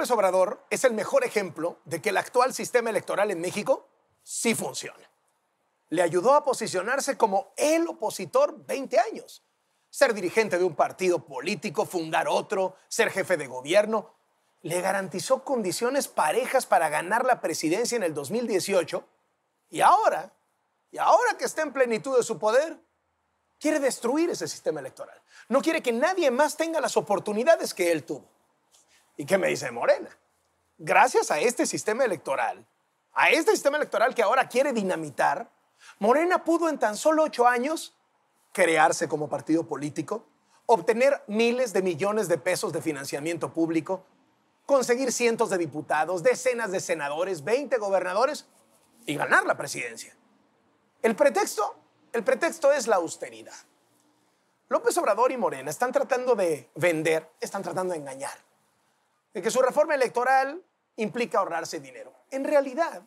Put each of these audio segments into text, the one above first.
López Obrador es el mejor ejemplo de que el actual sistema electoral en México sí funciona. Le ayudó a posicionarse como el opositor 20 años. Ser dirigente de un partido político, fundar otro, ser jefe de gobierno. Le garantizó condiciones parejas para ganar la presidencia en el 2018. Y ahora que está en plenitud de su poder, quiere destruir ese sistema electoral. No quiere que nadie más tenga las oportunidades que él tuvo. ¿Y qué me dice Morena? Gracias a este sistema electoral que ahora quiere dinamitar, Morena pudo en tan solo 8 años crearse como partido político, obtener miles de millones de pesos de financiamiento público, conseguir cientos de diputados, decenas de senadores, 20 gobernadores y ganar la presidencia. El pretexto es la austeridad. López Obrador y Morena están tratando de vender, están tratando de engañar, de que su reforma electoral implica ahorrarse dinero. En realidad,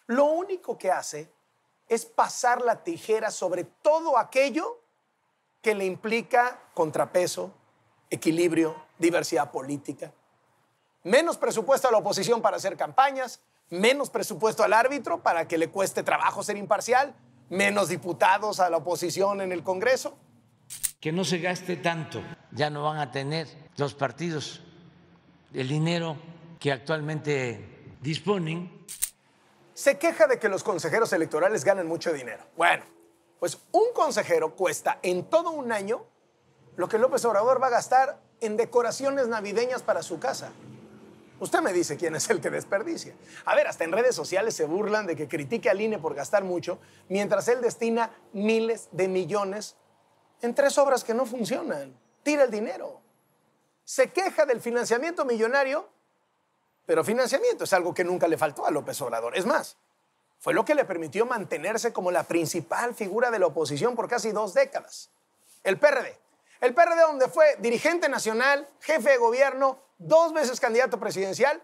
lo único que hace es pasar la tijera sobre todo aquello que le implica contrapeso, equilibrio, diversidad política. Menos presupuesto a la oposición para hacer campañas, menos presupuesto al árbitro para que le cueste trabajo ser imparcial, menos diputados a la oposición en el Congreso. Que no se gaste tanto, ya no van a tener los partidos el dinero que actualmente disponen. Se queja de que los consejeros electorales ganan mucho dinero. Bueno, pues un consejero cuesta en todo un año lo que López Obrador va a gastar en decoraciones navideñas para su casa. Usted me dice quién es el que desperdicia. A ver, hasta en redes sociales se burlan de que critique al INE por gastar mucho, mientras él destina miles de millones en 3 obras que no funcionan. Tira el dinero. Se queja del financiamiento millonario, pero financiamiento es algo que nunca le faltó a López Obrador. Es más, fue lo que le permitió mantenerse como la principal figura de la oposición por casi 2 décadas. El PRD. El PRD, donde fue dirigente nacional, jefe de gobierno, 2 veces candidato presidencial,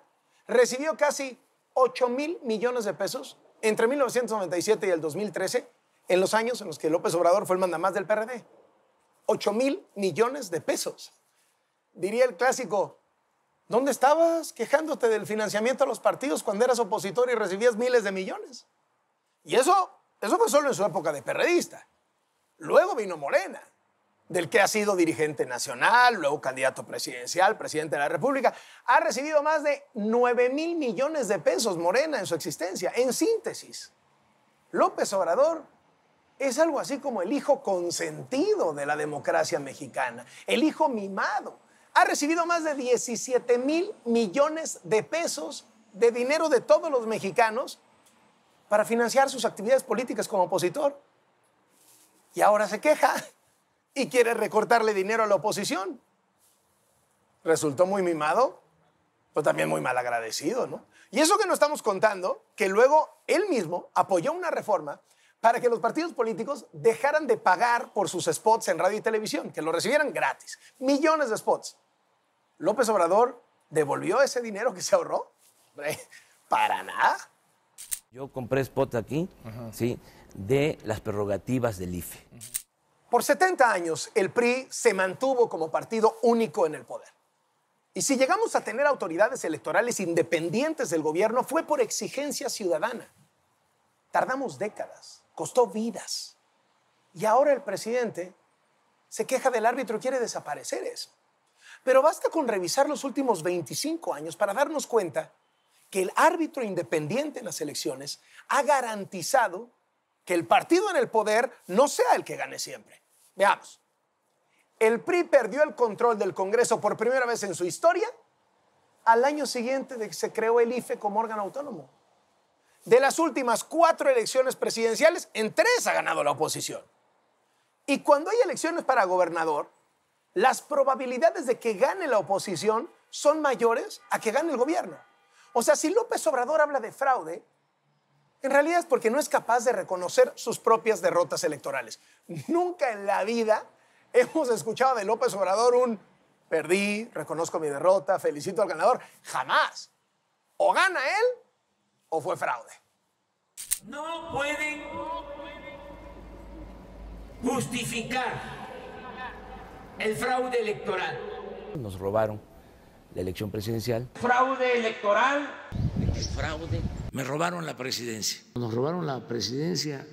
recibió casi 8,000 millones de pesos entre 1997 y el 2013, en los años en los que López Obrador fue el mandamás del PRD. 8,000 millones de pesos. Diría el clásico, ¿dónde estabas quejándote del financiamiento a los partidos cuando eras opositor y recibías miles de millones? Y eso fue solo en su época de perredista. Luego vino Morena, del que ha sido dirigente nacional, luego candidato presidencial, presidente de la República. Ha recibido más de 9,000 millones de pesos Morena en su existencia. En síntesis, López Obrador es algo así como el hijo consentido de la democracia mexicana, el hijo mimado. Ha recibido más de 17,000 millones de pesos de dinero de todos los mexicanos para financiar sus actividades políticas como opositor. Y ahora se queja y quiere recortarle dinero a la oposición. Resultó muy mimado, pero también muy mal agradecido, ¿no? Y eso que no estamos contando, que luego él mismo apoyó una reforma para que los partidos políticos dejaran de pagar por sus spots en radio y televisión, que lo recibieran gratis. Millones de spots. López Obrador devolvió ese dinero que se ahorró. Para nada. Yo compré spots aquí, sí, de las prerrogativas del IFE. Por 70 años, el PRI se mantuvo como partido único en el poder. Y si llegamos a tener autoridades electorales independientes del gobierno, fue por exigencia ciudadana. Tardamos décadas, costó vidas. Y ahora el presidente se queja del árbitro y quiere desaparecer eso. Pero basta con revisar los últimos 25 años para darnos cuenta que el árbitro independiente en las elecciones ha garantizado que el partido en el poder no sea el que gane siempre. Veamos. El PRI perdió el control del Congreso por primera vez en su historia al año siguiente de que se creó el IFE como órgano autónomo. De las últimas 4 elecciones presidenciales, en 3 ha ganado la oposición. Y cuando hay elecciones para gobernador, las probabilidades de que gane la oposición son mayores a que gane el gobierno. O sea, si López Obrador habla de fraude, en realidad es porque no es capaz de reconocer sus propias derrotas electorales. Nunca en la vida hemos escuchado de López Obrador un perdí, reconozco mi derrota, felicito al ganador. Jamás. O gana él o fue fraude. No pueden justificar el fraude electoral. Nos robaron la elección presidencial. Fraude electoral. Fraude. Me robaron la presidencia. Nos robaron la presidencia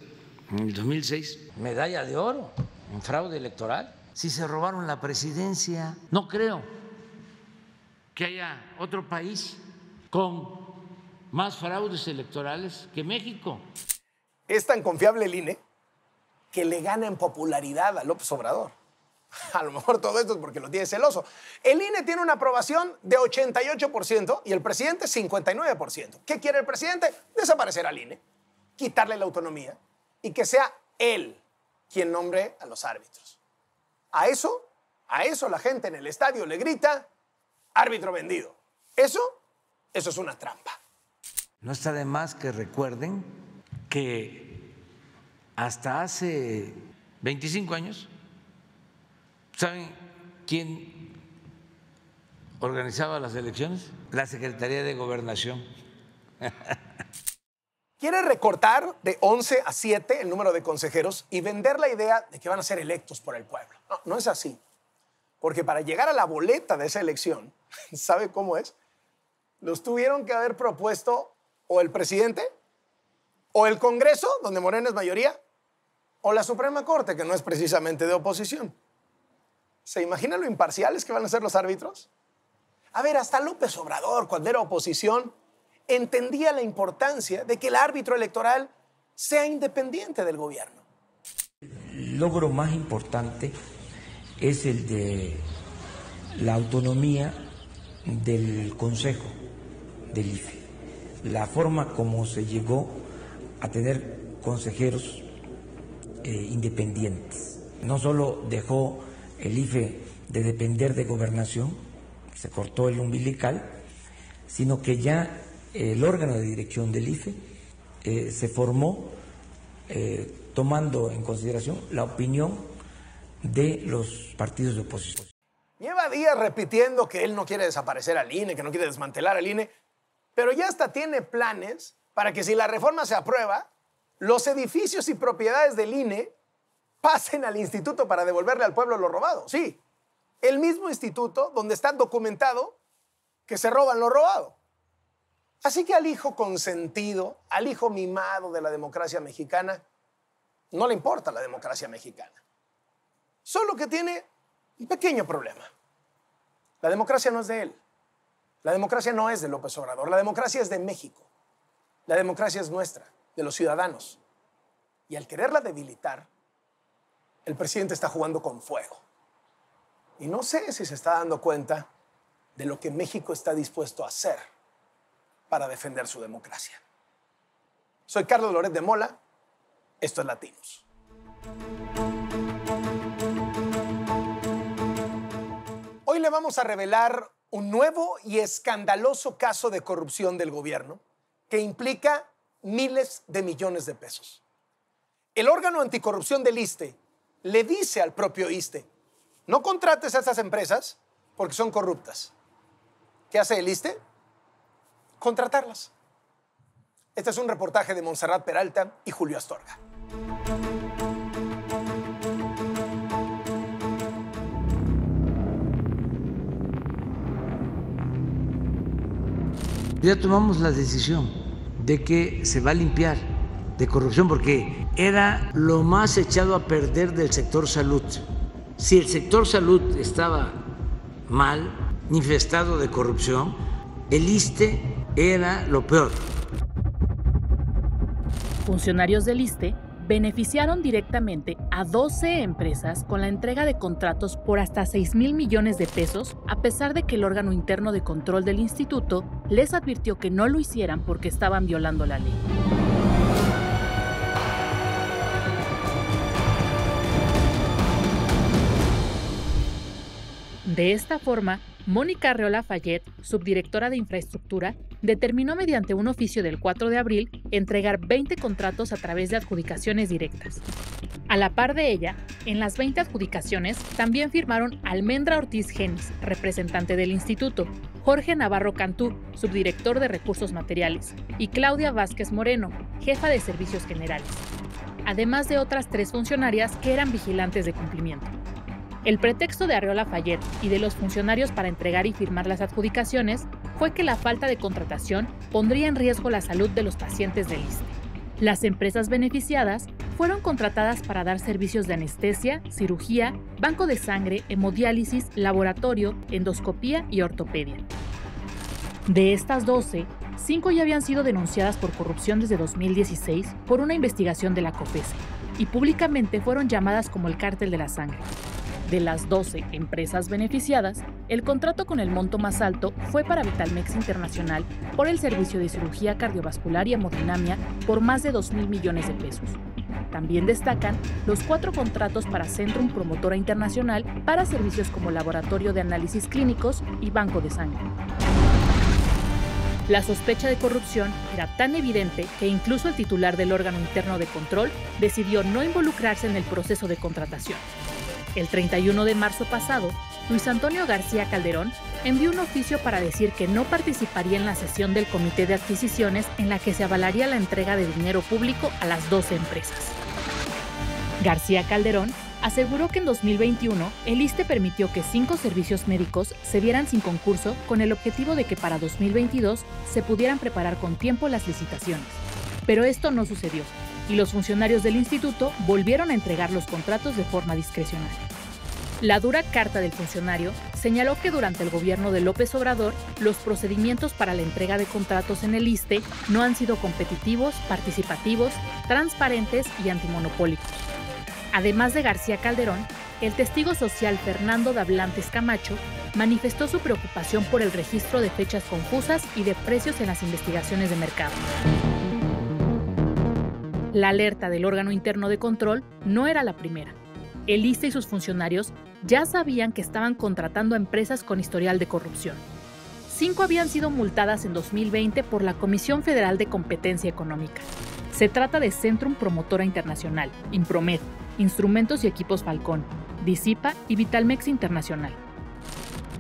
en el 2006. Medalla de oro en fraude electoral. Si se robaron la presidencia, no creo que haya otro país con más fraudes electorales que México. Es tan confiable el INE que le gana en popularidad a López Obrador. A lo mejor todo esto es porque lo tiene celoso. El INE tiene una aprobación de 88% y el presidente 59%. ¿Qué quiere el presidente? Desaparecer al INE, quitarle la autonomía y que sea él quien nombre a los árbitros. A eso la gente en el estadio le grita, árbitro vendido. Eso es una trampa. No está de más que recuerden que hasta hace 25 años, ¿saben quién organizaba las elecciones? La Secretaría de Gobernación. Quiere recortar de 11 a 7 el número de consejeros y vender la idea de que van a ser electos por el pueblo. No, no es así. Porque para llegar a la boleta de esa elección, ¿sabe cómo es? Los tuvieron que haber propuesto o el presidente, o el Congreso, donde Morena es mayoría, o la Suprema Corte, que no es precisamente de oposición. ¿Se imaginan lo imparciales que van a ser los árbitros? A ver, hasta López Obrador, cuando era oposición, entendía la importancia de que el árbitro electoral sea independiente del gobierno. El logro más importante es el de la autonomía del Consejo del IFE, la forma como se llegó a tener consejeros independientes. No solo dejó el IFE de depender de gobernación, se cortó el umbilical, sino que ya el órgano de dirección del IFE se formó tomando en consideración la opinión de los partidos de oposición. Lleva días repitiendo que él no quiere desaparecer al INE, que no quiere desmantelar al INE, pero ya hasta tiene planes para que si la reforma se aprueba, los edificios y propiedades del INE pasen al instituto para devolverle al pueblo lo robado. Sí, el mismo instituto donde está documentado que se roban lo robado. Así que al hijo consentido, al hijo mimado de la democracia mexicana, no le importa la democracia mexicana. Solo que tiene un pequeño problema. La democracia no es de él. La democracia no es de López Obrador. La democracia es de México. La democracia es nuestra, de los ciudadanos. Y al quererla debilitar, el presidente está jugando con fuego. Y no sé si se está dando cuenta de lo que México está dispuesto a hacer para defender su democracia. Soy Carlos Loret de Mola. Esto es Latinos. Hoy le vamos a revelar un nuevo y escandaloso caso de corrupción del gobierno que implica miles de millones de pesos. El órgano anticorrupción del ISSSTE le dice al propio ISSSTE: no contrates a estas empresas porque son corruptas. ¿Qué hace el ISSSTE? Contratarlas. Este es un reportaje de Montserrat Peralta y Julio Astorga. Ya tomamos la decisión de que se va a limpiar de corrupción porque era lo más echado a perder del sector salud. Si el sector salud estaba mal, infestado de corrupción, el ISSSTE era lo peor. Funcionarios del ISSSTE beneficiaron directamente a 12 empresas con la entrega de contratos por hasta 6,000 millones de pesos, a pesar de que el órgano interno de control del instituto les advirtió que no lo hicieran porque estaban violando la ley. De esta forma, Mónica Arreola Fayet, subdirectora de Infraestructura, determinó mediante un oficio del 4 de abril entregar 20 contratos a través de adjudicaciones directas. A la par de ella, en las 20 adjudicaciones también firmaron Almendra Ortiz Genis, representante del instituto, Jorge Navarro Cantú, subdirector de Recursos Materiales, y Claudia Vázquez Moreno, jefa de Servicios Generales, además de otras 3 funcionarias que eran vigilantes de cumplimiento. El pretexto de Arriola Fayet y de los funcionarios para entregar y firmar las adjudicaciones fue que la falta de contratación pondría en riesgo la salud de los pacientes del ISSSTE. Las empresas beneficiadas fueron contratadas para dar servicios de anestesia, cirugía, banco de sangre, hemodiálisis, laboratorio, endoscopía y ortopedia. De estas 12, 5 ya habían sido denunciadas por corrupción desde 2016 por una investigación de la COFESE y públicamente fueron llamadas como el cártel de la sangre. De las 12 empresas beneficiadas, el contrato con el monto más alto fue para Vitalmex Internacional por el servicio de cirugía cardiovascular y hemodinamia por más de 2,000 millones de pesos. También destacan los 4 contratos para Centrum Promotora Internacional para servicios como laboratorio de análisis clínicos y banco de sangre. La sospecha de corrupción era tan evidente que incluso el titular del órgano interno de control decidió no involucrarse en el proceso de contratación. El 31 de marzo pasado, Luis Antonio García Calderón envió un oficio para decir que no participaría en la sesión del Comité de Adquisiciones en la que se avalaría la entrega de dinero público a las 12 empresas. García Calderón aseguró que en 2021 el ISSSTE permitió que 5 servicios médicos se dieran sin concurso con el objetivo de que para 2022 se pudieran preparar con tiempo las licitaciones. Pero esto no sucedió y los funcionarios del instituto volvieron a entregar los contratos de forma discrecional. La dura carta del funcionario señaló que durante el gobierno de López Obrador, los procedimientos para la entrega de contratos en el ISSSTE no han sido competitivos, participativos, transparentes y antimonopólicos. Además de García Calderón, el testigo social Fernando Dablantes Camacho manifestó su preocupación por el registro de fechas confusas y de precios en las investigaciones de mercado. La alerta del órgano interno de control no era la primera. El ISSSTE y sus funcionarios ya sabían que estaban contratando a empresas con historial de corrupción. 5 habían sido multadas en 2020 por la Comisión Federal de Competencia Económica. Se trata de Centrum Promotora Internacional, Impromed, Instrumentos y Equipos Falcón, Disipa y Vitalmex Internacional.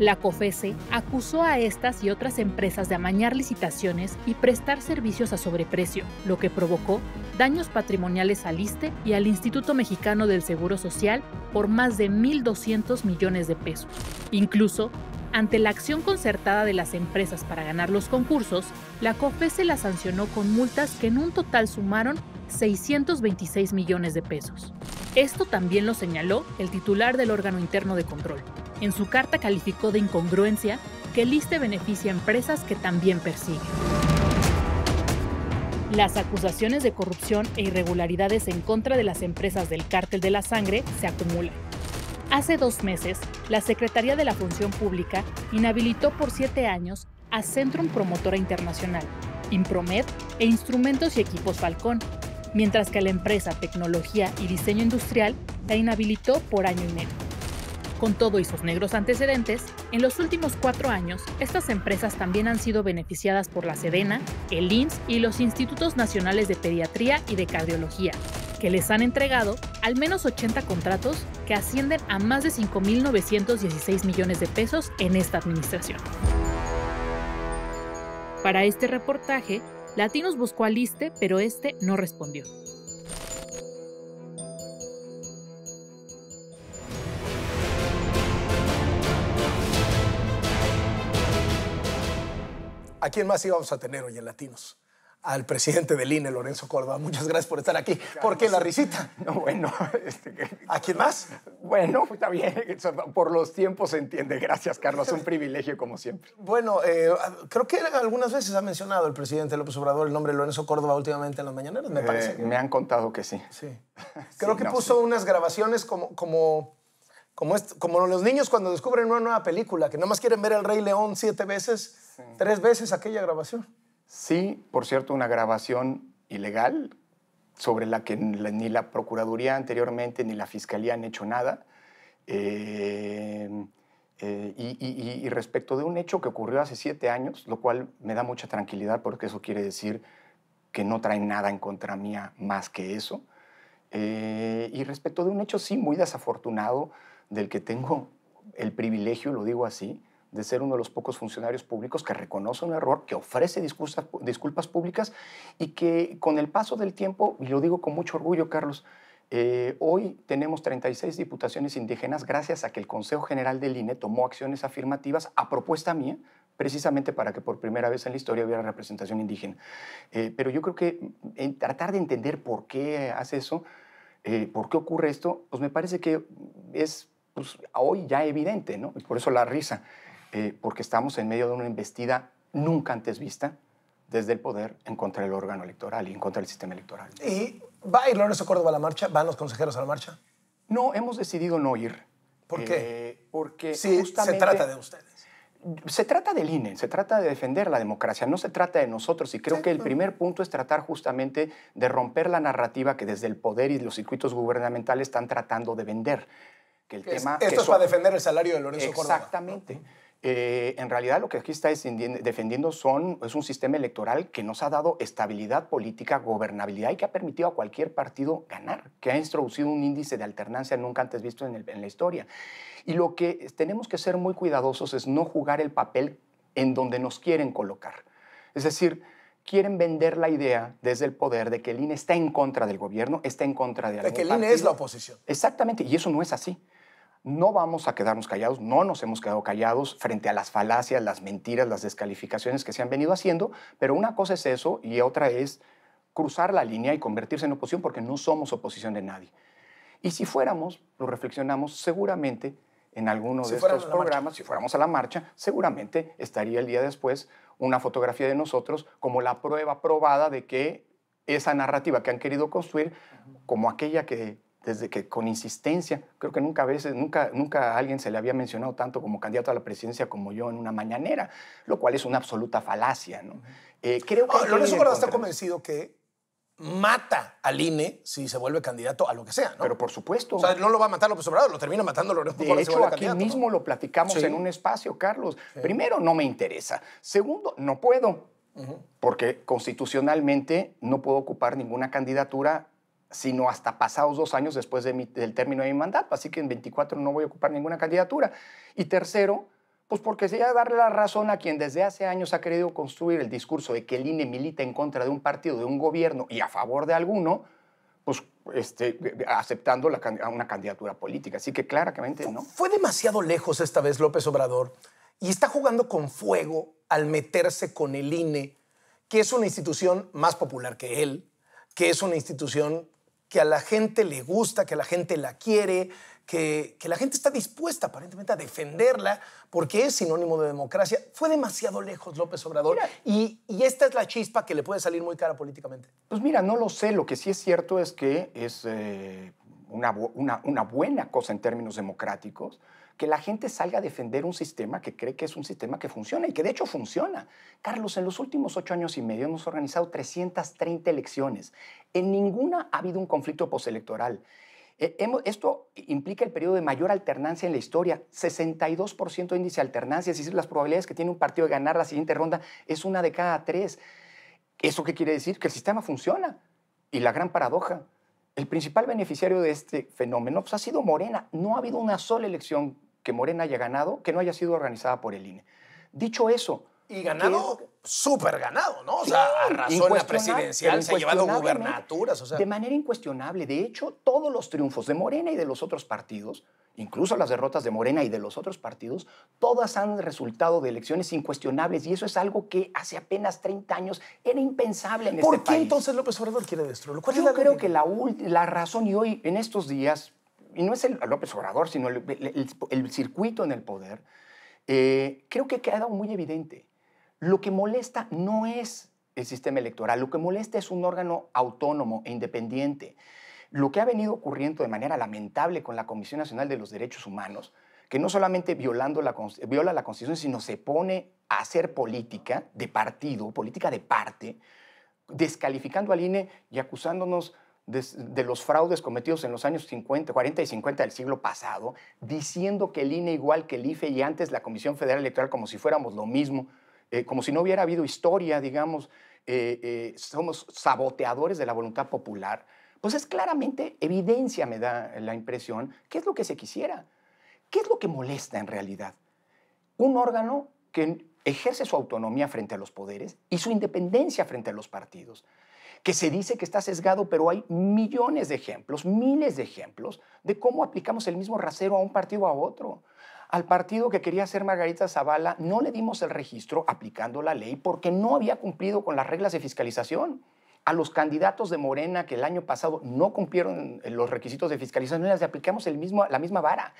La COFESE acusó a estas y otras empresas de amañar licitaciones y prestar servicios a sobreprecio, lo que provocó daños patrimoniales al ISSSTE y al Instituto Mexicano del Seguro Social por más de 1,200 millones de pesos. Incluso, ante la acción concertada de las empresas para ganar los concursos, la COFESE las sancionó con multas que en un total sumaron 626 millones de pesos. Esto también lo señaló el titular del órgano interno de control. En su carta calificó de incongruencia que el ISSSTE beneficia a empresas que también persigue. Las acusaciones de corrupción e irregularidades en contra de las empresas del cártel de la sangre se acumulan. Hace 2 meses, la Secretaría de la Función Pública inhabilitó por 7 años a Centrum Promotora Internacional, Impromed e Instrumentos y Equipos Falcón, mientras que a la empresa Tecnología y Diseño Industrial la inhabilitó por año y medio. Con todo y sus negros antecedentes, en los últimos 4 años, estas empresas también han sido beneficiadas por la Sedena, el IMSS y los Institutos Nacionales de Pediatría y de Cardiología, que les han entregado al menos 80 contratos que ascienden a más de 5,916 millones de pesos en esta administración. Para este reportaje, Latinos buscó al ISSSTE, pero este no respondió. ¿A quién más íbamos a tener hoy en Latinos? Al presidente del INE, Lorenzo Córdoba. Muchas gracias por estar aquí. ¿Por qué la risita? No, bueno. ¿A quién más? Bueno, está bien. Por los tiempos se entiende. Gracias, Carlos. Un privilegio, como siempre. Bueno, creo que algunas veces ha mencionado el presidente López Obrador el nombre de Lorenzo Córdoba últimamente en las mañaneras, me parece. Me han contado que sí. Sí. Creo que puso unas grabaciones como los niños cuando descubren una nueva película, que nomás quieren ver El Rey León 7 veces, 3 veces aquella grabación. Sí, por cierto, una grabación ilegal sobre la que ni la Procuraduría anteriormente ni la Fiscalía han hecho nada. Y respecto de un hecho que ocurrió hace 7 años, lo cual me da mucha tranquilidad porque eso quiere decir que no traen nada en contra mía más que eso. Y respecto de un hecho, sí, muy desafortunado, del que tengo el privilegio, lo digo así, de ser uno de los pocos funcionarios públicos que reconoce un error, que ofrece disculpas públicas y que con el paso del tiempo, y lo digo con mucho orgullo, Carlos, Hoy tenemos 36 diputaciones indígenas gracias a que el Consejo General del INE tomó acciones afirmativas a propuesta mía, precisamente para que por primera vez en la historia hubiera representación indígena. Pero yo creo que tratar de entender por qué hace eso, por qué ocurre esto, pues me parece que es pues, hoy ya evidente, ¿no? Y por eso la risa, porque estamos en medio de una embestida nunca antes vista desde el poder en contra del órgano electoral y en contra del sistema electoral. ¿Y va a ir Lorenzo Córdoba a la marcha? ¿Van los consejeros a la marcha? No, hemos decidido no ir. ¿Por qué? Porque sí, justamente se trata de ustedes. Se trata del INE, se trata de defender la democracia, no se trata de nosotros. Y creo que el primer punto es tratar justamente de romper la narrativa que desde el poder y los circuitos gubernamentales están tratando de vender. Que el tema, esto es para defender el salario de Lorenzo Córdoba. Exactamente. En realidad lo que aquí está defendiendo es un sistema electoral que nos ha dado estabilidad política, gobernabilidad y que ha permitido a cualquier partido ganar, que ha introducido un índice de alternancia nunca antes visto en la historia. Y lo que tenemos que ser muy cuidadosos es no jugar el papel en donde nos quieren colocar. Es decir, quieren vender la idea desde el poder de que el INE está en contra del gobierno, está en contra de algún partido. De que el INE es la oposición. Exactamente, y eso no es así. No vamos a quedarnos callados, no nos hemos quedado callados frente a las falacias, las mentiras, las descalificaciones que se han venido haciendo, pero una cosa es eso y otra es cruzar la línea y convertirse en oposición porque no somos oposición de nadie. Y si fuéramos, lo reflexionamos, seguramente en alguno de estos programas, si fuéramos a la marcha, seguramente estaría el día después una fotografía de nosotros como la prueba probada de que esa narrativa que han querido construir, como aquella que desde que con insistencia, creo que nunca a alguien se le había mencionado tanto como candidato a la presidencia como yo en una mañanera, lo cual es una absoluta falacia, ¿no? Creo que Lorenzo Córdoba está convencido que mata al INE si se vuelve candidato a lo que sea, ¿no? Pero por supuesto. O sea, no lo va a matar López Obrador, lo termina matando Lorenzo Córdoba. De hecho, aquí mismo lo platicamos en un espacio, Carlos. Sí. Primero, no me interesa. Segundo, no puedo, porque constitucionalmente no puedo ocupar ninguna candidatura sino hasta pasados 2 años después del término de mi mandato. Así que en 24 no voy a ocupar ninguna candidatura. Y tercero, pues porque sería darle la razón a quien desde hace años ha querido construir el discurso de que el INE milita en contra de un partido, de un gobierno y a favor de alguno, pues aceptando una candidatura política. Así que claramente no. Fue demasiado lejos esta vez López Obrador y está jugando con fuego al meterse con el INE, que es una institución más popular que él, que es una institución que a la gente le gusta, que a la gente la quiere, que la gente está dispuesta aparentemente a defenderla porque es sinónimo de democracia. Fue demasiado lejos López Obrador y esta es la chispa que le puede salir muy cara políticamente. Pues mira, no lo sé. Lo que sí es cierto es que es una buena cosa en términos democráticos que la gente salga a defender un sistema que cree que es un sistema que funciona y que de hecho funciona. Carlos, en los últimos 8 años y medio hemos organizado 330 elecciones. En ninguna ha habido un conflicto postelectoral. Esto implica el periodo de mayor alternancia en la historia, 62% de índice de alternancia, es decir, las probabilidades que tiene un partido de ganar la siguiente ronda es 1 de cada 3. ¿Eso qué quiere decir? Que el sistema funciona. Y la gran paradoja, el principal beneficiario de este fenómeno pues, ha sido Morena. No ha habido una sola elección que Morena haya ganado que no haya sido organizada por el INE. Dicho eso... Y ganado, súper ganado, ¿no? O sea, arrasó en la presidencial, se ha llevado gubernaturas. O sea. De manera incuestionable. De hecho, todos los triunfos de Morena y de los otros partidos, incluso las derrotas de Morena y de los otros partidos, todas han resultado de elecciones incuestionables. Y eso es algo que hace apenas 30 años era impensable en este país. ¿Por qué entonces López Obrador quiere destruirlo? Yo creo que la razón, y hoy, en estos días, y no es el López Obrador, sino el circuito en el poder, creo que ha quedado muy evidente. Lo que molesta no es el sistema electoral, lo que molesta es un órgano autónomo e independiente. Lo que ha venido ocurriendo de manera lamentable con la Comisión Nacional de los Derechos Humanos, que no solamente viola la Constitución, sino se pone a hacer política de partido, política de parte, descalificando al INE y acusándonos de los fraudes cometidos en los años 40 y 50 del siglo pasado, diciendo que el INE igual que el IFE y antes la Comisión Federal Electoral como si fuéramos lo mismo, como si no hubiera habido historia, digamos, somos saboteadores de la voluntad popular, pues es claramente evidencia, me da la impresión, qué es lo que se quisiera, qué es lo que molesta en realidad. Un órgano que ejerce su autonomía frente a los poderes y su independencia frente a los partidos. que se dice que está sesgado, pero hay millones de ejemplos, miles de ejemplos de cómo aplicamos el mismo rasero a un partido o a otro. Al partido que quería hacer Margarita Zavala no le dimos el registro aplicando la ley porque no había cumplido con las reglas de fiscalización. A los candidatos de Morena que el año pasado no cumplieron los requisitos de fiscalización, les aplicamos la misma vara.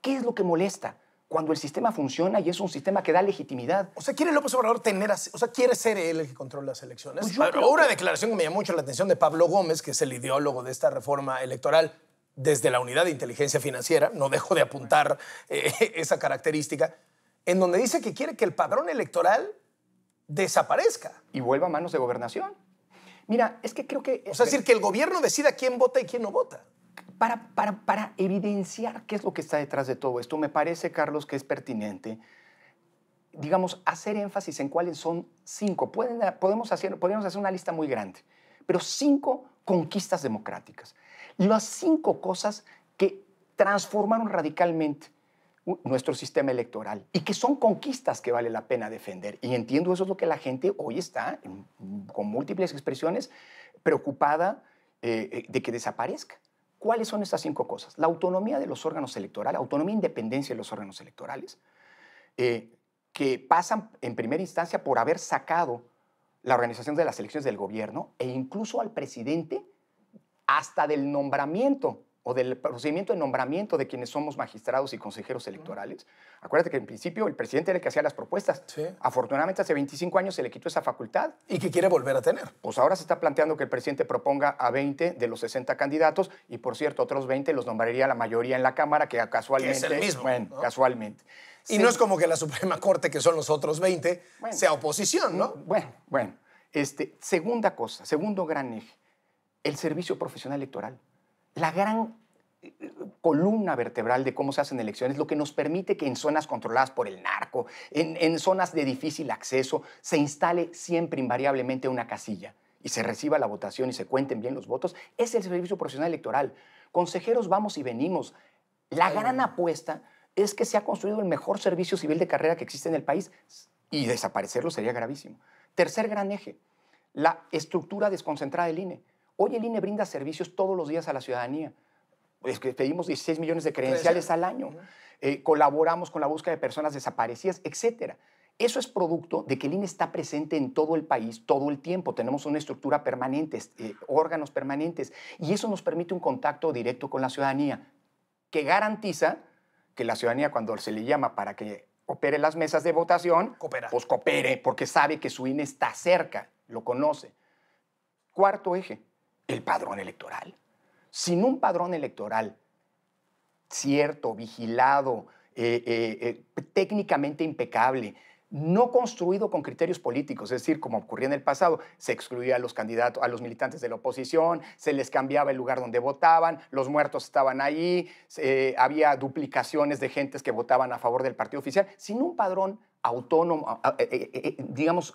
¿Qué es lo que molesta? Cuando el sistema funciona y es un sistema que da legitimidad. O sea, ¿quiere López Obrador quiere ser él el que controla las elecciones? Pues una declaración que me llamó mucho la atención de Pablo Gómez, que es el ideólogo de esta reforma electoral desde la Unidad de Inteligencia Financiera, no dejo de apuntar esa característica, en donde dice que quiere que el padrón electoral desaparezca. Y vuelva a manos de gobernación. Mira, es que creo que... O sea, es decir, que el gobierno decida quién vota y quién no vota. Para evidenciar qué es lo que está detrás de todo esto, me parece, Carlos, que es pertinente, digamos, hacer énfasis en cuáles son 5. Podríamos hacer una lista muy grande, pero 5 conquistas democráticas. Las 5 cosas que transformaron radicalmente nuestro sistema electoral y que son conquistas que vale la pena defender. Y entiendo, eso es lo que la gente hoy está, con múltiples expresiones, preocupada de que desaparezca. ¿Cuáles son estas 5 cosas? La autonomía de los órganos electorales, autonomía e independencia de los órganos electorales, que pasan en primera instancia por haber sacado la organización de las elecciones del gobierno e incluso al presidente hasta del nombramiento o del procedimiento de nombramiento de quienes somos magistrados y consejeros electorales. Acuérdate que en principio el presidente era el que hacía las propuestas. Sí. Afortunadamente hace 25 años se le quitó esa facultad. Y que quiere volver a tener. Pues ahora se está planteando que el presidente proponga a 20 de los 60 candidatos y, por cierto, otros 20 los nombraría la mayoría en la Cámara, que casualmente... Que es el mismo. Bueno, ¿no? Casualmente. Y no es como que la Suprema Corte, que son los otros 20, sea oposición, ¿no? Bueno. Segunda cosa, segundo gran eje, el servicio profesional electoral. La gran columna vertebral de cómo se hacen elecciones, lo que nos permite que en zonas controladas por el narco, en zonas de difícil acceso, se instale siempre invariablemente una casilla y se reciba la votación y se cuenten bien los votos, es el servicio profesional electoral. Consejeros vamos y venimos. La gran apuesta es que se ha construido el mejor servicio civil de carrera que existe en el país y desaparecerlo sería gravísimo. Tercer gran eje, la estructura desconcentrada del INE. Hoy el INE brinda servicios todos los días a la ciudadanía. Es que pedimos 16 millones de credenciales al año. Colaboramos con la búsqueda de personas desaparecidas, etc. Eso es producto de que el INE está presente en todo el país todo el tiempo. Tenemos una estructura permanente, órganos permanentes, y eso nos permite un contacto directo con la ciudadanía que garantiza que la ciudadanía, cuando se le llama para que opere las mesas de votación, pues coopere, porque sabe que su INE está cerca, lo conoce. Cuarto eje, el padrón electoral. Sin un padrón electoral cierto, vigilado, técnicamente impecable, no construido con criterios políticos, es decir, como ocurría en el pasado, se excluía a los candidatos, a los militantes de la oposición, se les cambiaba el lugar donde votaban, los muertos estaban ahí, había duplicaciones de gentes que votaban a favor del partido oficial, sin un padrón autónomo, digamos,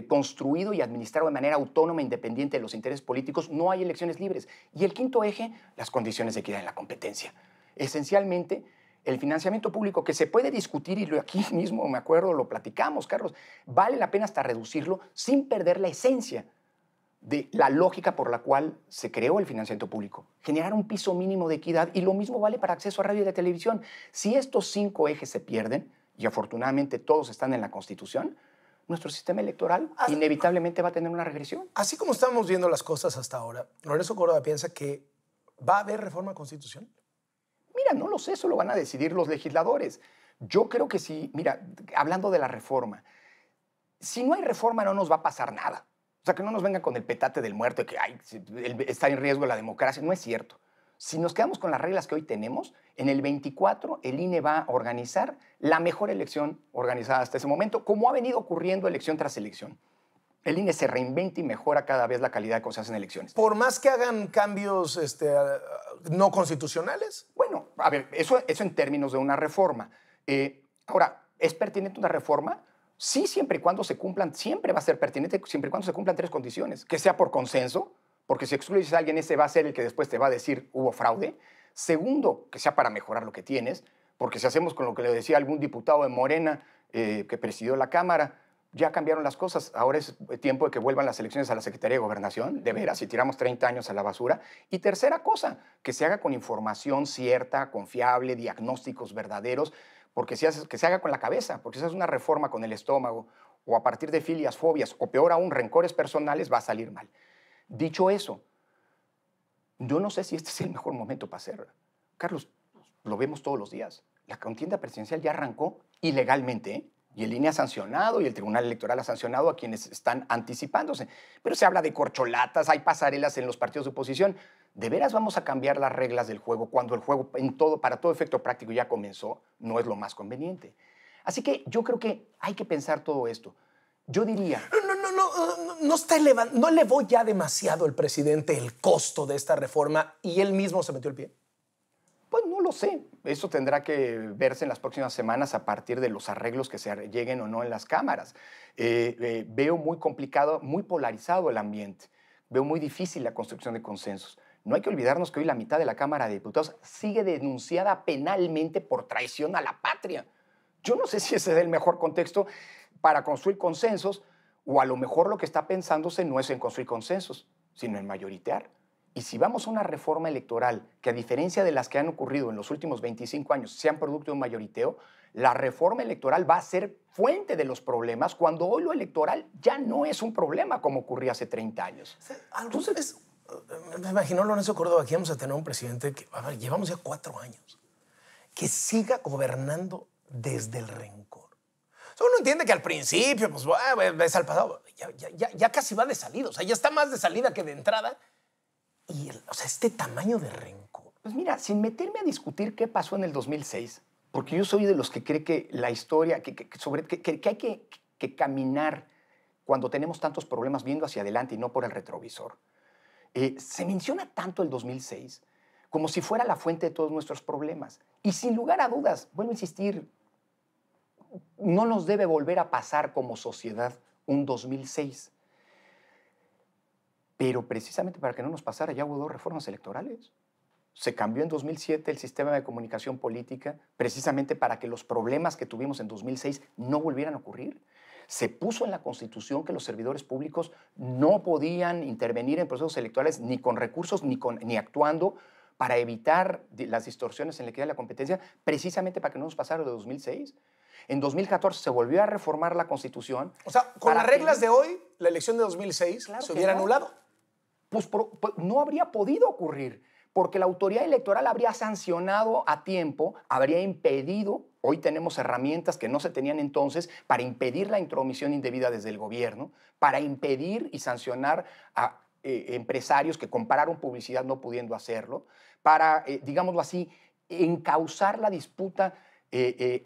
construido y administrado de manera autónoma e independiente de los intereses políticos, no hay elecciones libres. Y el quinto eje, las condiciones de equidad en la competencia. Esencialmente, el financiamiento público, que se puede discutir, y aquí mismo, me acuerdo, lo platicamos, Carlos, vale la pena hasta reducirlo sin perder la esencia de la lógica por la cual se creó el financiamiento público. Generar un piso mínimo de equidad, y lo mismo vale para acceso a radio y de televisión. Si estos 5 ejes se pierden, y afortunadamente todos están en la Constitución, nuestro sistema electoral inevitablemente va a tener una regresión. Así como estamos viendo las cosas hasta ahora, Lorenzo Córdoba piensa que va a haber reforma constitucional. Mira, no lo sé, eso lo van a decidir los legisladores. Yo creo que sí, mira, hablando de la reforma, si no hay reforma no nos va a pasar nada. O sea, que no nos vengan con el petate del muerto de que está en riesgo la democracia. No es cierto. Si nos quedamos con las reglas que hoy tenemos, en el 24 el INE va a organizar la mejor elección organizada hasta ese momento, como ha venido ocurriendo elección tras elección. El INE se reinventa y mejora cada vez la calidad de cómo se hacen elecciones. Por más que hagan cambios no constitucionales. Bueno, a ver, eso en términos de una reforma. Ahora, ¿es pertinente una reforma? Sí, siempre y cuando se cumplan, siempre va a ser pertinente, siempre y cuando se cumplan 3 condiciones. Que sea por consenso, porque si excluyes a alguien, ese va a ser el que después te va a decir hubo fraude. Segundo, que sea para mejorar lo que tienes, porque si hacemos con lo que le decía algún diputado de Morena que presidió la Cámara, ya cambiaron las cosas. Ahora es tiempo de que vuelvan las elecciones a la Secretaría de Gobernación, de veras, y tiramos 30 años a la basura. Y tercera cosa, que se haga con información cierta, confiable, diagnósticos verdaderos, porque que se haga con la cabeza, porque si es una reforma con el estómago, o a partir de filias, fobias, o peor aún, rencores personales, va a salir mal. Dicho eso, yo no sé si este es el mejor momento para hacerlo. Carlos, lo vemos todos los días. La contienda presidencial ya arrancó ilegalmente, ¿eh? Y el INE ha sancionado y el Tribunal Electoral ha sancionado a quienes están anticipándose. Pero se habla de corcholatas, hay pasarelas en los partidos de oposición. ¿De veras vamos a cambiar las reglas del juego cuando el juego para todo efecto práctico ya comenzó? No es lo más conveniente. Así que yo creo que hay que pensar todo esto. Yo diría... ¿No elevó ya demasiado el presidente el costo de esta reforma y él mismo se metió el pie? Pues no lo sé. Eso tendrá que verse en las próximas semanas a partir de los arreglos que se lleguen o no en las cámaras. Veo muy complicado, muy polarizado el ambiente. Veo muy difícil la construcción de consensos. No hay que olvidarnos que hoy la mitad de la Cámara de Diputados sigue denunciada penalmente por traición a la patria. Yo no sé si ese es el mejor contexto para construir consensos, o a lo mejor lo que está pensándose no es en construir consensos, sino en mayoritear. Y si vamos a una reforma electoral que, a diferencia de las que han ocurrido en los últimos 25 años, sean producto de un mayoriteo, la reforma electoral va a ser fuente de los problemas cuando hoy lo electoral ya no es un problema como ocurría hace 30 años. Entonces, me imagino, Lorenzo Córdoba, que vamos a tener un presidente que, a ver, llevamos ya 4 años, que siga gobernando desde el rencor. O sea, uno entiende que al principio, pues, ves al pasado, ya casi va de salida, o sea, ya está más de salida que de entrada. Y, o sea, este tamaño de rencor. Pues mira, sin meterme a discutir qué pasó en el 2006, porque yo soy de los que cree que la historia, que hay que caminar cuando tenemos tantos problemas viendo hacia adelante y no por el retrovisor. Se menciona tanto el 2006 como si fuera la fuente de todos nuestros problemas. Y sin lugar a dudas, vuelvo a insistir, no nos debe volver a pasar como sociedad un 2006. Pero precisamente para que no nos pasara, ya hubo 2 reformas electorales. Se cambió en 2007 el sistema de comunicación política precisamente para que los problemas que tuvimos en 2006 no volvieran a ocurrir. Se puso en la Constitución que los servidores públicos no podían intervenir en procesos electorales ni con recursos ni actuando para evitar las distorsiones en la equidad de la competencia, precisamente para que no nos pasara lo de 2006. En 2014 se volvió a reformar la Constitución. O sea, con las reglas de hoy, la elección de 2006 se hubiera anulado. Pues no habría podido ocurrir, porque la autoridad electoral habría sancionado a tiempo, habría impedido, hoy tenemos herramientas que no se tenían entonces, para impedir la intromisión indebida desde el gobierno, para impedir y sancionar a empresarios que compraron publicidad no pudiendo hacerlo, para, digámoslo así, encauzar la disputa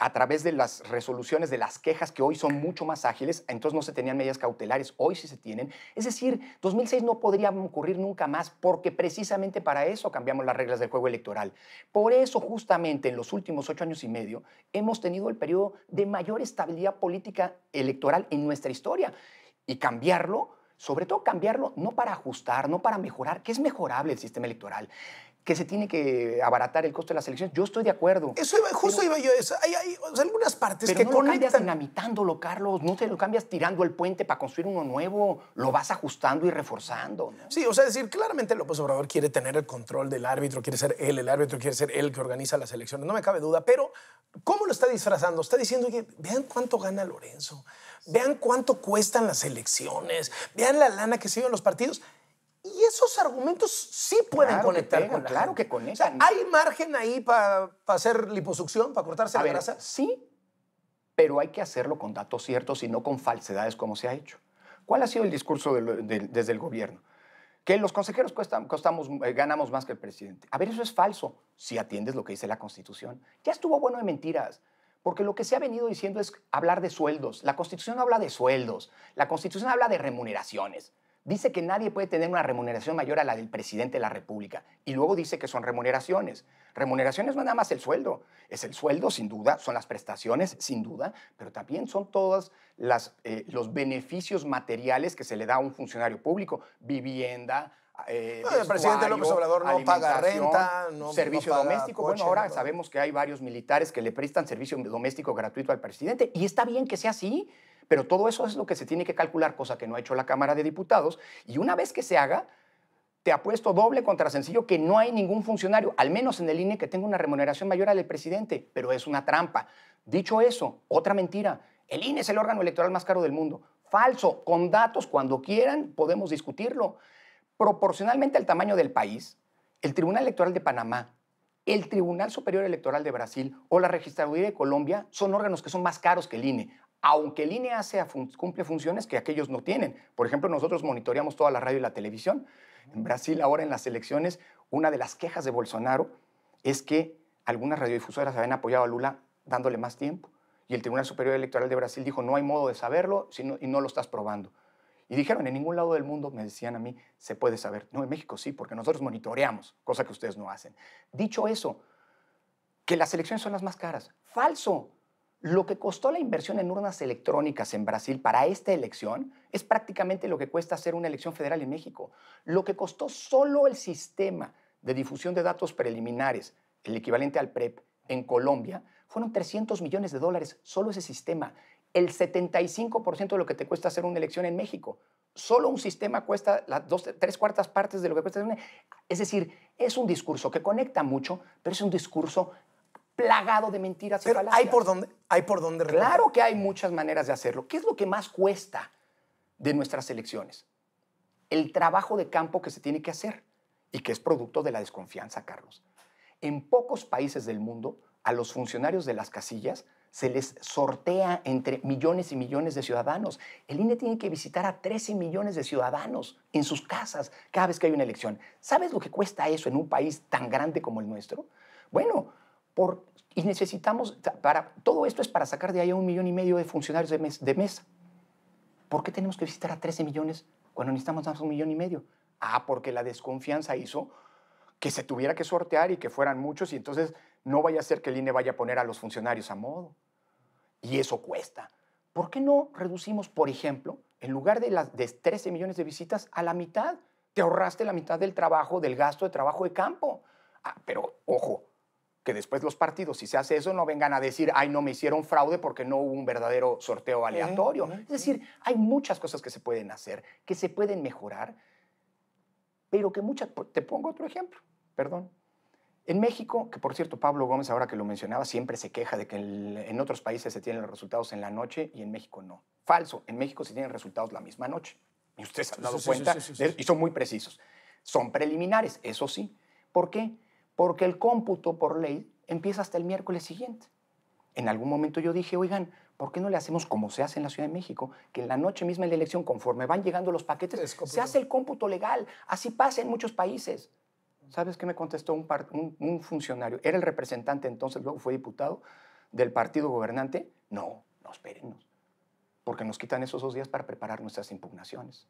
a través de las resoluciones de las quejas, que hoy son mucho más ágiles. Entonces no se tenían medidas cautelares, hoy sí se tienen. Es decir, 2006 no podría ocurrir nunca más, porque precisamente para eso cambiamos las reglas del juego electoral. Por eso, justamente, en los últimos 8 años y medio, hemos tenido el periodo de mayor estabilidad política electoral en nuestra historia. Y cambiarlo, sobre todo cambiarlo, no para ajustar, no para mejorar, que es mejorable el sistema electoral, que se tiene que abaratar el costo de las elecciones. Yo estoy de acuerdo. Justo iba yo. Hay algunas partes pero que no conectan. Lo cambias dinamitándolo, Carlos. No te lo cambias tirando el puente para construir uno nuevo. Lo vas ajustando y reforzando, ¿no? Sí, o sea, decir, claramente López Obrador quiere tener el control del árbitro, quiere ser él el árbitro, quiere ser él el que organiza las elecciones. No me cabe duda. Pero, ¿cómo lo está disfrazando? Está diciendo, oye, vean cuánto gana Lorenzo. Vean cuánto cuestan las elecciones. Vean la lana que se llevan los partidos. Y esos argumentos sí pueden conectar con la claro gente. Que conectan. O sea, ¿hay margen ahí para hacer liposucción, para cortarse la grasa? Sí, pero hay que hacerlo con datos ciertos y no con falsedades como se ha hecho. ¿Cuál ha sido el discurso desde el gobierno? Que los consejeros ganamos más que el presidente. A ver, eso es falso, si atiendes lo que dice la Constitución. Ya estuvo bueno de mentiras. Porque lo que se ha venido diciendo es hablar de sueldos. La Constitución no habla de sueldos. La Constitución habla de remuneraciones. Dice que nadie puede tener una remuneración mayor a la del presidente de la República. Y luego dice que son remuneraciones. Remuneraciones no es nada más el sueldo. Es el sueldo, sin duda, son las prestaciones, sin duda, pero también son todos los beneficios materiales que se le da a un funcionario público. Vivienda, el presidente López Obrador no paga renta, servicio no paga doméstico. Coche, bueno, ahora sabemos que hay varios militares que le prestan servicio doméstico gratuito al presidente. Y está bien que sea así, Pero todo eso es lo que se tiene que calcular, cosa que no ha hecho la Cámara de Diputados. Y una vez que se haga, te apuesto doble contra sencillo que no hay ningún funcionario, al menos en el INE, que tenga una remuneración mayor a la del presidente. Pero es una trampa. Dicho eso, otra mentira. El INE es el órgano electoral más caro del mundo. Falso. Con datos, cuando quieran, podemos discutirlo. Proporcionalmente al tamaño del país, el Tribunal Electoral de Panamá, el Tribunal Superior Electoral de Brasil o la Registraduría de Colombia son órganos que son más caros que el INE, aunque el INE cumple funciones que aquellos no tienen. Por ejemplo, nosotros monitoreamos toda la radio y la televisión. En Brasil, ahora en las elecciones, una de las quejas de Bolsonaro es que algunas radiodifusoras habían apoyado a Lula dándole más tiempo. Y el Tribunal Superior Electoral de Brasil dijo, no hay modo de saberlo y no lo estás probando. Y dijeron, en ningún lado del mundo, me decían a mí, se puede saber. No, en México sí, porque nosotros monitoreamos, cosa que ustedes no hacen. Dicho eso, que las elecciones son las más caras. Falso. Lo que costó la inversión en urnas electrónicas en Brasil para esta elección es prácticamente lo que cuesta hacer una elección federal en México. Lo que costó solo el sistema de difusión de datos preliminares, el equivalente al PREP, en Colombia, fueron $300 millones, solo ese sistema. El 75% de lo que te cuesta hacer una elección en México. Solo un sistema cuesta las 3/4 partes de lo que cuesta hacer una. Es decir, es un discurso que conecta mucho, pero es un discurso plagado de mentiras y falacias. ¿Hay por dónde recortar? Claro que hay muchas maneras de hacerlo. ¿Qué es lo que más cuesta de nuestras elecciones? El trabajo de campo que se tiene que hacer y que es producto de la desconfianza, Carlos. En pocos países del mundo, a los funcionarios de las casillas se les sortea entre millones y millones de ciudadanos. El INE tiene que visitar a 13 millones de ciudadanos en sus casas cada vez que hay una elección. ¿Sabes lo que cuesta eso en un país tan grande como el nuestro? Bueno, y necesitamos, todo esto es para sacar de ahí a 1,5 millones de funcionarios de mesa. ¿Por qué tenemos que visitar a 13 millones cuando necesitamos más de 1,5 millones? Porque la desconfianza hizo que se tuviera que sortear y que fueran muchos y entonces no vaya a ser que el INE vaya a poner a los funcionarios a modo. Y eso cuesta. ¿Por qué no reducimos, por ejemplo, en lugar de 13 millones de visitas, a la mitad? Te ahorraste la mitad del trabajo, del gasto de trabajo de campo. Pero, ojo, que después los partidos, si se hace eso, no vengan a decir, ay, no me hicieron fraude porque no hubo un verdadero sorteo aleatorio. Es decir, hay muchas cosas que se pueden hacer, que se pueden mejorar, pero que muchas... Te pongo otro ejemplo, perdón. En México, que por cierto, Pablo Gómez, ahora que lo mencionaba, siempre se queja de que en otros países se tienen los resultados en la noche y en México no. Falso, en México se tienen resultados la misma noche. Y ustedes han dado cuenta, y son muy precisos. Son preliminares, eso sí. ¿Por qué? Porque el cómputo por ley empieza hasta el miércoles siguiente. En algún momento yo dije, oigan, ¿por qué no le hacemos como se hace en la Ciudad de México? Que en la noche misma de la elección, conforme van llegando los paquetes, se hace el cómputo legal. Así pasa en muchos países. ¿Sabes qué me contestó un funcionario? Era el representante entonces, luego fue diputado del partido gobernante. No, espérennos, porque nos quitan esos 2 días para preparar nuestras impugnaciones.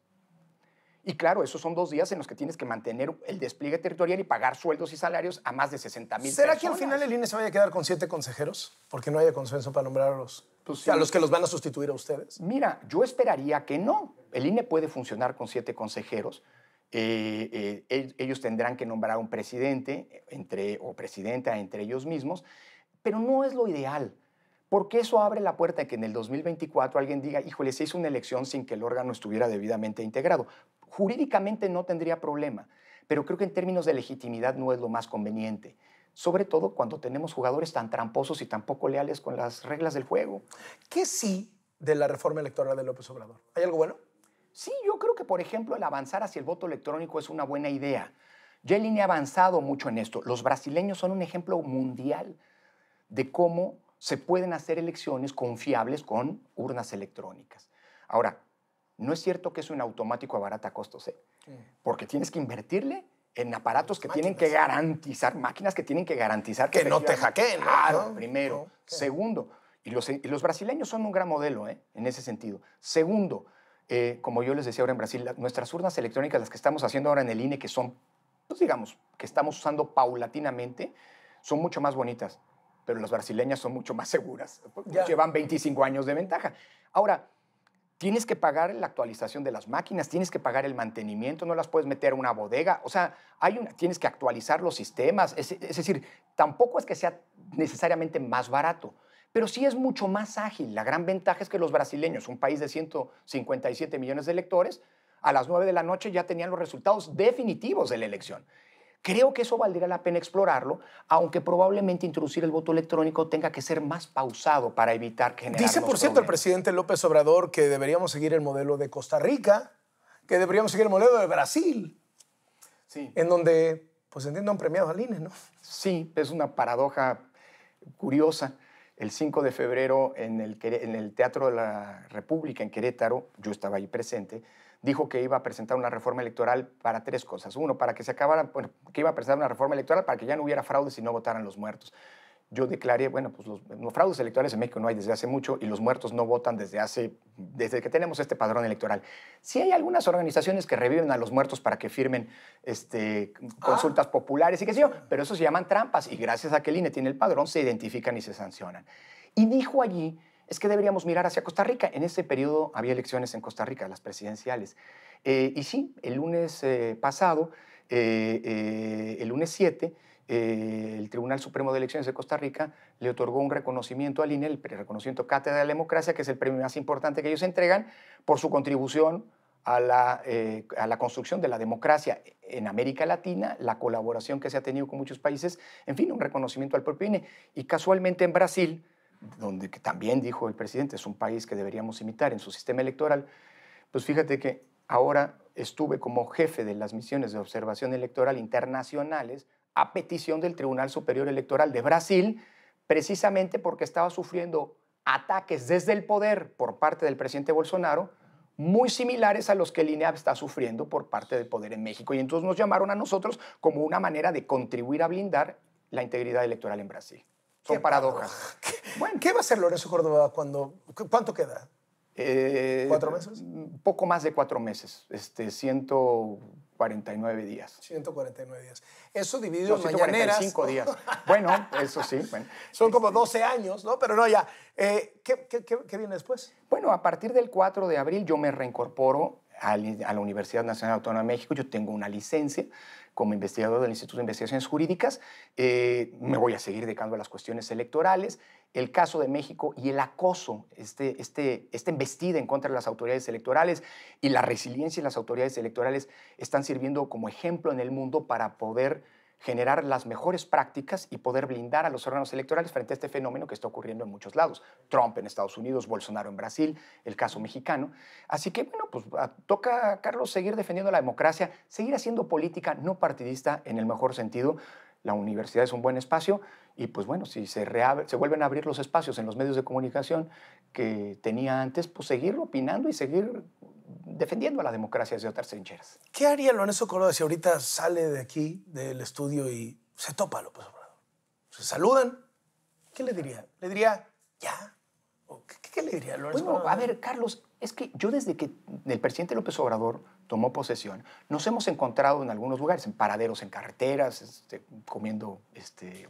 Y claro, esos son 2 días en los que tienes que mantener el despliegue territorial y pagar sueldos y salarios a más de 60,000 ¿Será personas. que al final el INE se vaya a quedar con 7 consejeros? Porque no haya consenso para nombrar a los que los van a sustituir a ustedes. Mira, yo esperaría que no. El INE puede funcionar con 7 consejeros. Ellos tendrán que nombrar un presidente o presidenta entre ellos mismos, pero no es lo ideal, porque eso abre la puerta a que en el 2024 alguien diga, híjole, se hizo una elección sin que el órgano estuviera debidamente integrado. Jurídicamente no tendría problema, pero creo que en términos de legitimidad no es lo más conveniente, sobre todo cuando tenemos jugadores tan tramposos y tan poco leales con las reglas del juego. ¿Qué sí de la reforma electoral de López Obrador? ¿Hay algo bueno? Sí, yo creo que, por ejemplo, el avanzar hacia el voto electrónico es una buena idea. Ya el INE ha avanzado mucho en esto. Los brasileños son un ejemplo mundial de cómo se pueden hacer elecciones confiables con urnas electrónicas. Ahora, no es cierto que es un automático a barata costos, porque tienes que invertirle en aparatos que tienen que garantizar, máquinas que tienen que garantizar que no te hackeen. Claro, primero. Okay. Segundo, y los brasileños son un gran modelo en ese sentido. Segundo, como yo les decía ahora en Brasil, nuestras urnas electrónicas, las que estamos haciendo ahora en el INE, que son, pues digamos, que estamos usando paulatinamente, son mucho más bonitas, pero las brasileñas son mucho más seguras. Llevan 25 años de ventaja. Ahora, tienes que pagar la actualización de las máquinas, tienes que pagar el mantenimiento, no las puedes meter a una bodega, o sea, tienes que actualizar los sistemas, es decir, tampoco es que sea necesariamente más barato, pero sí es mucho más ágil. La gran ventaja es que los brasileños, un país de 157 millones de electores, a las 9 de la noche ya tenían los resultados definitivos de la elección. Creo que eso valdría la pena explorarlo, aunque probablemente introducir el voto electrónico tenga que ser más pausado para evitar generar Dice, los por cierto, el problemas. presidente López Obrador que deberíamos seguir el modelo de Costa Rica, que deberíamos seguir el modelo de Brasil, Sí. en donde, pues entiendo, han premiado al INE, ¿no? Sí, es una paradoja curiosa. El 5 de febrero en el Teatro de la República en Querétaro, yo estaba ahí presente, dijo que iba a presentar una reforma electoral para 3 cosas. Uno, para que se acabara, bueno, que iba a presentar una reforma electoral para que ya no hubiera fraudes y no votaran los muertos. Yo declaré, bueno, pues los fraudes electorales en México no hay desde hace mucho y los muertos no votan desde que tenemos este padrón electoral. Sí hay algunas organizaciones que reviven a los muertos para que firmen consultas populares y qué sé yo, pero eso se llaman trampas y gracias a que el INE tiene el padrón se identifican y se sancionan. Y dijo allí, es que deberíamos mirar hacia Costa Rica. En ese periodo había elecciones en Costa Rica, las presidenciales. Y sí, el lunes pasado, el lunes 7, el Tribunal Supremo de Elecciones de Costa Rica le otorgó un reconocimiento al INE, el reconocimiento Cátedra de la Democracia, que es el premio más importante que ellos entregan por su contribución a la construcción de la democracia en América Latina, la colaboración que se ha tenido con muchos países, en fin, un reconocimiento al propio INE. Y casualmente en Brasil, donde que también dijo el presidente, es un país que deberíamos imitar en su sistema electoral, pues fíjate que ahora estuve como jefe de las misiones de observación electoral internacionales a petición del Tribunal Superior Electoral de Brasil, precisamente porque estaba sufriendo ataques desde el poder por parte del presidente Bolsonaro, muy similares a los que el INE está sufriendo por parte del poder en México. Y entonces nos llamaron a nosotros como una manera de contribuir a blindar la integridad electoral en Brasil. Son paradojas. Bueno, ¿qué va a hacer Lorenzo Córdoba cuánto queda? ¿4 meses? Poco más de 4 meses, 149 días. 149 días. Eso dividido en 145 mañaneras. días. Bueno, eso sí. Bueno. Son como 12 años, ¿no? Pero no, ya. ¿Qué viene después? Bueno, a partir del 4 de abril yo me reincorporo a la Universidad Nacional Autónoma de México. Yo tengo una licencia como investigador del Instituto de Investigaciones Jurídicas. Me voy a seguir dedicando a las cuestiones electorales. El caso de México y el acoso, esta embestida en contra de las autoridades electorales y la resiliencia de las autoridades electorales están sirviendo como ejemplo en el mundo para poder generar las mejores prácticas y poder blindar a los órganos electorales frente a este fenómeno que está ocurriendo en muchos lados. Trump en Estados Unidos, Bolsonaro en Brasil, el caso mexicano. Así que, bueno, pues toca, Carlos, seguir defendiendo la democracia, seguir haciendo política no partidista en el mejor sentido. La universidad es un buen espacio y, pues bueno, si se vuelven a abrir los espacios en los medios de comunicación que tenía antes, pues seguir opinando y seguir defendiendo a la democracia desde otras trincheras. ¿Qué haría Lorenzo Córdoba si ahorita sale de aquí, del estudio, y se topa a López Obrador? ¿Se saludan? ¿Qué le diría? ¿Le diría ya? ¿O qué le diría Lorenzo Bueno, Córdoba? a ver, Carlos, es que yo desde que el presidente López Obrador tomó posesión, nos hemos encontrado en algunos lugares, en paraderos, en carreteras, comiendo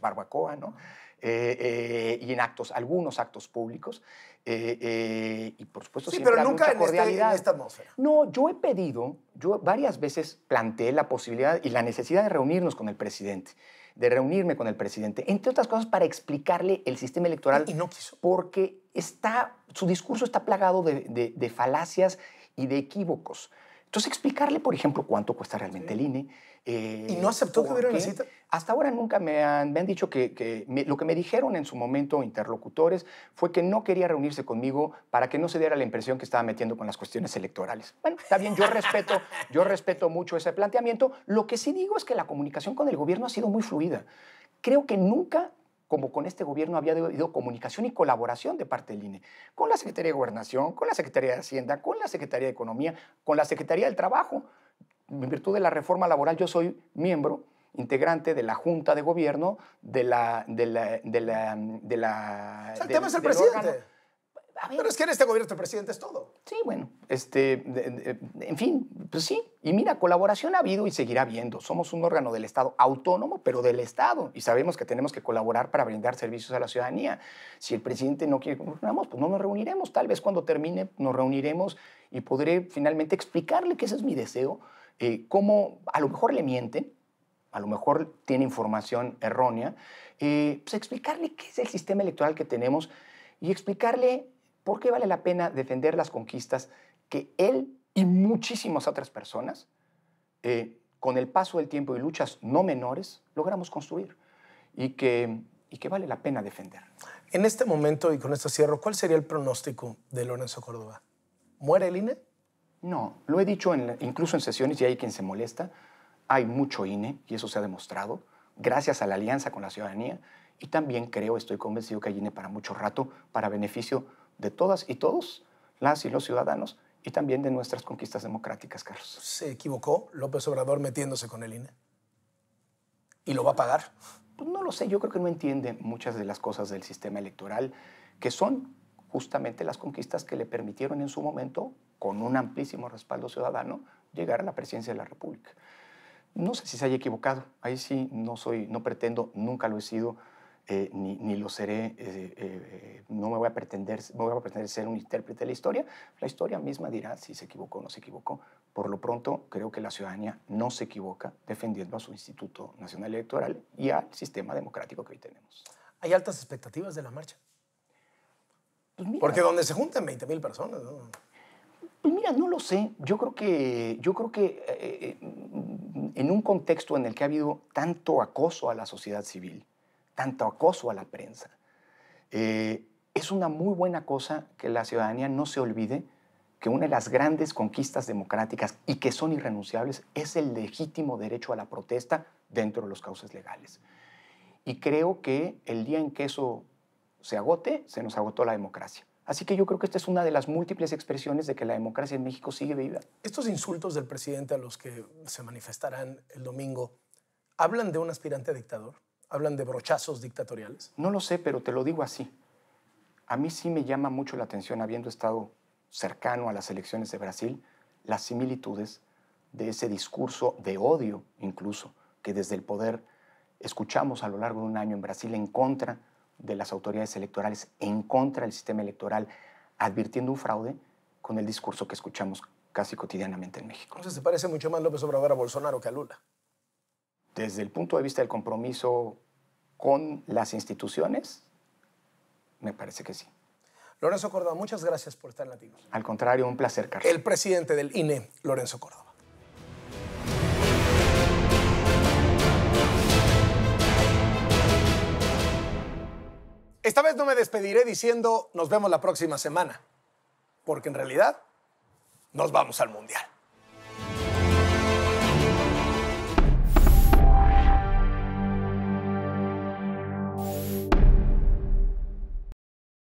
barbacoa, ¿no? Y en algunos actos públicos. Y por supuesto Sí, siempre pero hay nunca mucha en cordialidad. esta atmósfera. No, yo varias veces planteé la posibilidad y la necesidad de reunirnos con el presidente, de reunirme con el presidente, entre otras cosas para explicarle el sistema electoral. Y no quiso. Porque su discurso está plagado de falacias y de equívocos. Entonces, explicarle, por ejemplo, cuánto cuesta realmente el INE. ¿Y no aceptó que hubiera una cita? Hasta ahora nunca me han dicho lo que me dijeron en su momento interlocutores fue que no quería reunirse conmigo para que no se diera la impresión que estaba metiendo con las cuestiones electorales. Bueno, está bien, yo respeto mucho ese planteamiento. Lo que sí digo es que la comunicación con el gobierno ha sido muy fluida. Creo que nunca, como con este gobierno, había habido comunicación y colaboración de parte del INE, con la Secretaría de Gobernación, con la Secretaría de Hacienda, con la Secretaría de Economía, con la Secretaría del Trabajo. En virtud de la reforma laboral, yo soy miembro, integrante de la Junta de Gobierno El tema es el presidente. Pero es que en este gobierno el presidente es todo. Sí, bueno, en fin, pues sí. Y mira, colaboración ha habido y seguirá habiendo. Somos un órgano del Estado, autónomo, pero del Estado. Y sabemos que tenemos que colaborar para brindar servicios a la ciudadanía. Si el presidente no quiere que nos reunamos, pues no nos reuniremos. Tal vez cuando termine nos reuniremos y podré finalmente explicarle que ese es mi deseo. Cómo a lo mejor le mienten, a lo mejor tiene información errónea. Pues explicarle qué es el sistema electoral que tenemos, y explicarle por qué vale la pena defender las conquistas que él y muchísimas otras personas, con el paso del tiempo y luchas no menores, logramos construir y que vale la pena defender. En este momento, y con esto cierro, ¿cuál sería el pronóstico de Lorenzo Córdoba? ¿Muere el INE? No, lo he dicho incluso en sesiones y hay quien se molesta. Hay mucho INE y eso se ha demostrado gracias a la alianza con la ciudadanía y también estoy convencido que hay INE para mucho rato, para beneficio de todas y todos, las y los ciudadanos, y también de nuestras conquistas democráticas, Carlos. ¿Se equivocó López Obrador metiéndose con el INE? ¿Y lo va a pagar? Pues no lo sé, yo creo que no entiende muchas de las cosas del sistema electoral, que son justamente las conquistas que le permitieron en su momento, con un amplísimo respaldo ciudadano, llegar a la presidencia de la República. No sé si se haya equivocado, ahí sí no pretendo, nunca lo he sido, ni lo seré, no me voy a pretender ser un intérprete de la historia misma dirá si se equivocó o no se equivocó. Por lo pronto, creo que la ciudadanía no se equivoca defendiendo a su Instituto Nacional Electoral y al sistema democrático que hoy tenemos. ¿Hay altas expectativas de la marcha? Pues mira, porque donde se juntan 20,000 personas, ¿no? Pues mira, no lo sé. Yo creo que en un contexto en el que ha habido tanto acoso a la sociedad civil, tanto acoso a la prensa, es una muy buena cosa que la ciudadanía no se olvide que una de las grandes conquistas democráticas y que son irrenunciables es el legítimo derecho a la protesta dentro de los cauces legales. Y creo que el día en que eso se agote, se nos agotó la democracia. Así que yo creo que esta es una de las múltiples expresiones de que la democracia en México sigue viva. Estos insultos del presidente a los que se manifestarán el domingo, ¿hablan de un aspirante a dictador? ¿Hablan de brochazos dictatoriales? No lo sé, pero te lo digo así. A mí sí me llama mucho la atención, habiendo estado cercano a las elecciones de Brasil, las similitudes de ese discurso de odio, incluso, que desde el poder escuchamos a lo largo de un año en Brasil en contra de las autoridades electorales, en contra del sistema electoral, advirtiendo un fraude con el discurso que escuchamos casi cotidianamente en México. Entonces, ¿se parece mucho más López Obrador a Bolsonaro que a Lula? Desde el punto de vista del compromiso con las instituciones, me parece que sí. Lorenzo Córdoba, muchas gracias por estar en Latinos. Al contrario, un placer, Carlos. El presidente del INE, Lorenzo Córdoba. Esta vez no me despediré diciendo nos vemos la próxima semana, porque en realidad nos vamos al Mundial.